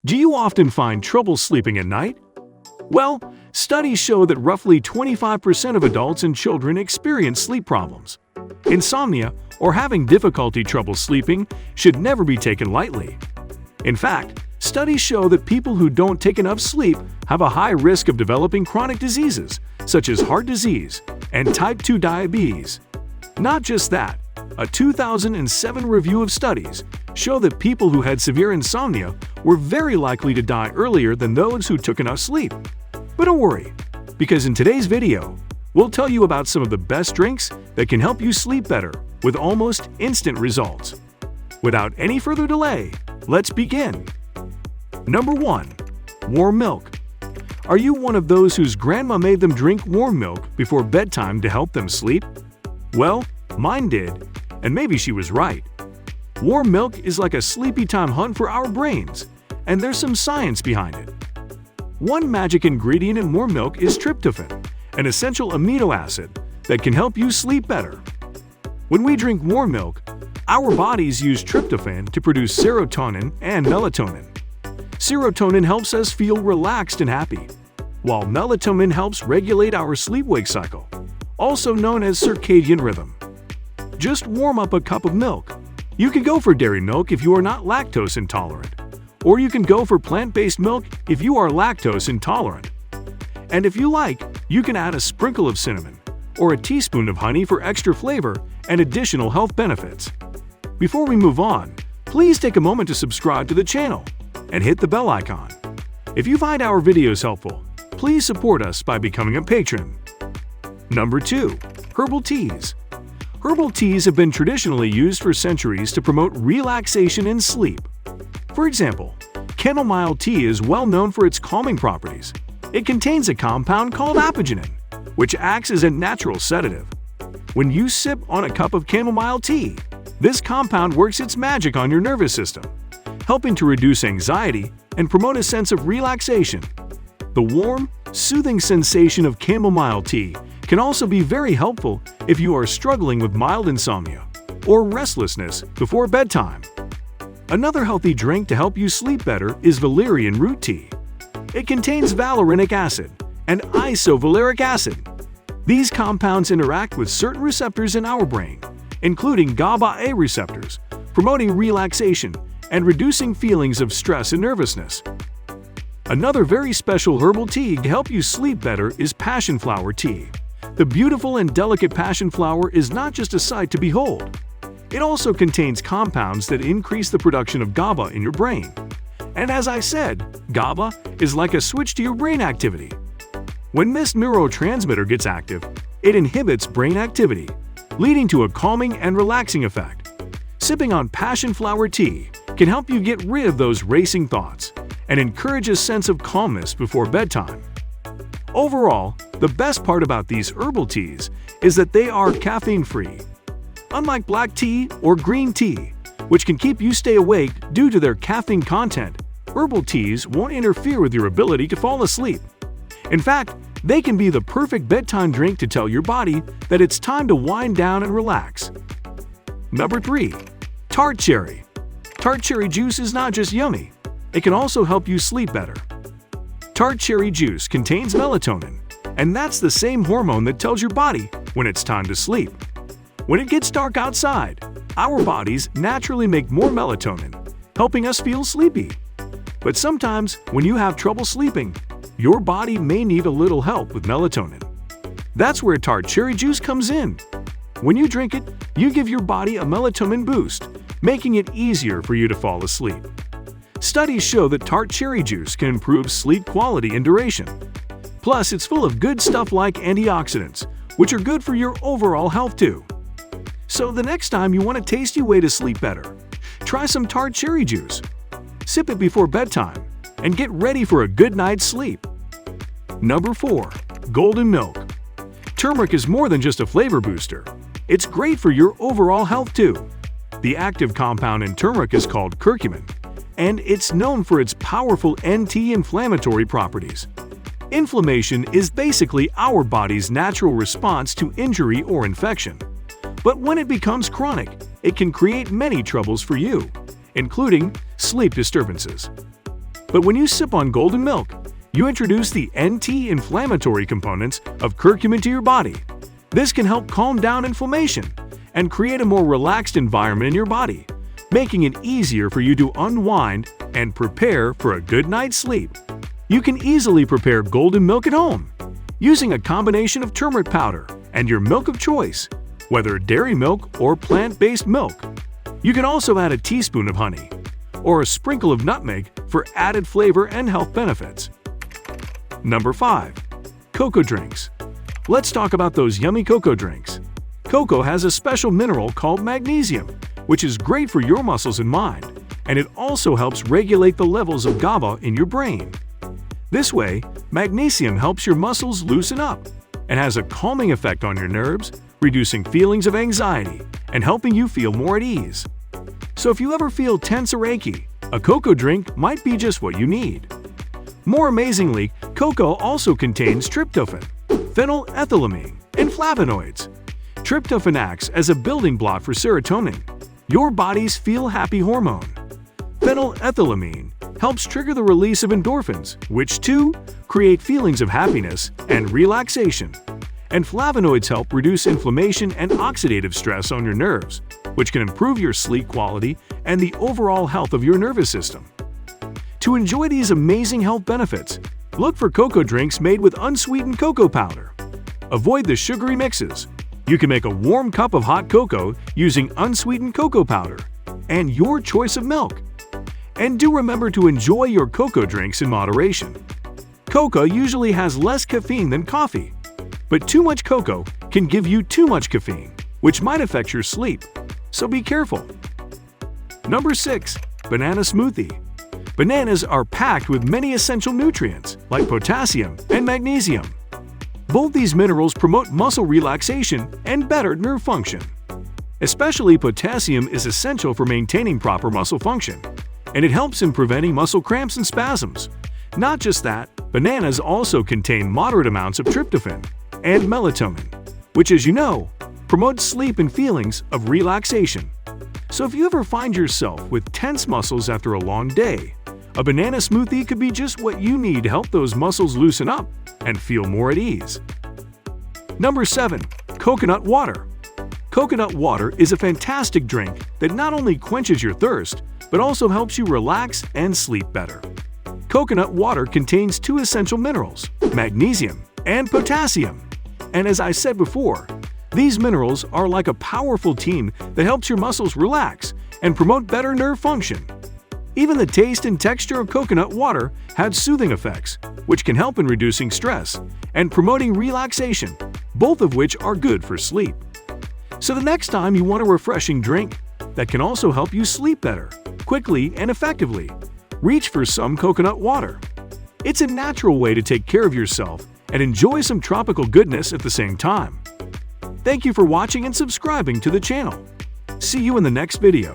Do you often find trouble sleeping at night? Well, studies show that roughly 25% of adults and children experience sleep problems. Insomnia, or having difficulty trouble sleeping, should never be taken lightly. In fact, studies show that people who don't take enough sleep have a high risk of developing chronic diseases, such as heart disease and type 2 diabetes. Not just that, a 2007 review of studies show that people who had severe insomnia were very likely to die earlier than those who took enough sleep. But don't worry, because in today's video, we'll tell you about some of the best drinks that can help you sleep better with almost instant results. Without any further delay, let's begin. Number 1. Warm milk. Are you one of those whose grandma made them drink warm milk before bedtime to help them sleep? Well, mine did, and maybe she was right. Warm milk is like a sleepy time hunt for our brains, and there's some science behind it. One magic ingredient in warm milk is tryptophan, an essential amino acid that can help you sleep better. When we drink warm milk, our bodies use tryptophan to produce serotonin and melatonin. Serotonin helps us feel relaxed and happy, while melatonin helps regulate our sleep-wake cycle, also known as circadian rhythm. Just warm up a cup of milk. You can go for dairy milk if you are not lactose intolerant, or you can go for plant-based milk if you are lactose intolerant. And if you like, you can add a sprinkle of cinnamon or a teaspoon of honey for extra flavor and additional health benefits. Before we move on, please take a moment to subscribe to the channel and hit the bell icon. If you find our videos helpful, please support us by becoming a patron. Number 2. Herbal teas. Herbal teas have been traditionally used for centuries to promote relaxation and sleep. For example, chamomile tea is well known for its calming properties. It contains a compound called apigenin, which acts as a natural sedative. When you sip on a cup of chamomile tea, this compound works its magic on your nervous system, helping to reduce anxiety and promote a sense of relaxation. The warm, soothing sensation of chamomile tea can also be very helpful if you are struggling with mild insomnia or restlessness before bedtime. Another healthy drink to help you sleep better is valerian root tea. It contains valerianic acid and isovaleric acid. These compounds interact with certain receptors in our brain, including GABA-A receptors, promoting relaxation and reducing feelings of stress and nervousness. Another very special herbal tea to help you sleep better is passion flower tea. The beautiful and delicate passion flower is not just a sight to behold. It also contains compounds that increase the production of GABA in your brain. And as I said, GABA is like a switch to your brain activity. When this neurotransmitter gets active, it inhibits brain activity, leading to a calming and relaxing effect. Sipping on passion flower tea can help you get rid of those racing thoughts and encourage a sense of calmness before bedtime. Overall, the best part about these herbal teas is that they are caffeine-free. Unlike black tea or green tea, which can keep you stay awake due to their caffeine content, herbal teas won't interfere with your ability to fall asleep. In fact, they can be the perfect bedtime drink to tell your body that it's time to wind down and relax. Number 3. Tart cherry. Tart cherry juice is not just yummy, it can also help you sleep better. Tart cherry juice contains melatonin, and that's the same hormone that tells your body when it's time to sleep. When it gets dark outside, our bodies naturally make more melatonin, helping us feel sleepy. But sometimes, when you have trouble sleeping, your body may need a little help with melatonin. That's where tart cherry juice comes in. When you drink it, you give your body a melatonin boost, making it easier for you to fall asleep. Studies show that tart cherry juice can improve sleep quality and duration. Plus, it's full of good stuff like antioxidants, which are good for your overall health too. So the next time you want a tasty way to sleep better, try some tart cherry juice. Sip it before bedtime and get ready for a good night's sleep. Number 4. Golden milk. Turmeric is more than just a flavor booster. It's great for your overall health too. The active compound in turmeric is called curcumin, and it's known for its powerful anti-inflammatory properties. Inflammation is basically our body's natural response to injury or infection. But when it becomes chronic, it can create many troubles for you, including sleep disturbances. But when you sip on golden milk, you introduce the anti-inflammatory components of curcumin to your body. This can help calm down inflammation and create a more relaxed environment in your body, making it easier for you to unwind and prepare for a good night's sleep. You can easily prepare golden milk at home using a combination of turmeric powder and your milk of choice, whether dairy milk or plant-based milk. You can also add a teaspoon of honey or a sprinkle of nutmeg for added flavor and health benefits. Number 5. Cocoa drinks. Let's talk about those yummy cocoa drinks. Cocoa has a special mineral called magnesium, which is great for your muscles and mind, and it also helps regulate the levels of GABA in your brain. This way, magnesium helps your muscles loosen up and has a calming effect on your nerves, reducing feelings of anxiety and helping you feel more at ease. So if you ever feel tense or achy, a cocoa drink might be just what you need. More amazingly, cocoa also contains tryptophan, phenylethylamine, and flavonoids. Tryptophan acts as a building block for serotonin, your body's feel-happy hormone. Phenylethylamine helps trigger the release of endorphins, which too create feelings of happiness and relaxation. And flavonoids help reduce inflammation and oxidative stress on your nerves, which can improve your sleep quality and the overall health of your nervous system. To enjoy these amazing health benefits, look for cocoa drinks made with unsweetened cocoa powder. Avoid the sugary mixes. You can make a warm cup of hot cocoa using unsweetened cocoa powder and your choice of milk. And do remember to enjoy your cocoa drinks in moderation. Cocoa usually has less caffeine than coffee, but too much cocoa can give you too much caffeine, which might affect your sleep, so be careful. Number 6. Banana smoothie. Bananas are packed with many essential nutrients like potassium and magnesium. Both these minerals promote muscle relaxation and better nerve function. Especially potassium is essential for maintaining proper muscle function, and it helps in preventing muscle cramps and spasms. Not just that, bananas also contain moderate amounts of tryptophan and melatonin, which, as you know, promotes sleep and feelings of relaxation. So if you ever find yourself with tense muscles after a long day, a banana smoothie could be just what you need to help those muscles loosen up and feel more at ease. Number 7. Coconut water. Coconut water is a fantastic drink that not only quenches your thirst, but also helps you relax and sleep better. Coconut water contains 2 essential minerals, magnesium and potassium. And as I said before, these minerals are like a powerful team that helps your muscles relax and promote better nerve function. Even the taste and texture of coconut water has soothing effects, which can help in reducing stress and promoting relaxation, both of which are good for sleep. So the next time you want a refreshing drink that can also help you sleep better, quickly and effectively, reach for some coconut water. It's a natural way to take care of yourself and enjoy some tropical goodness at the same time. Thank you for watching and subscribing to the channel. See you in the next video.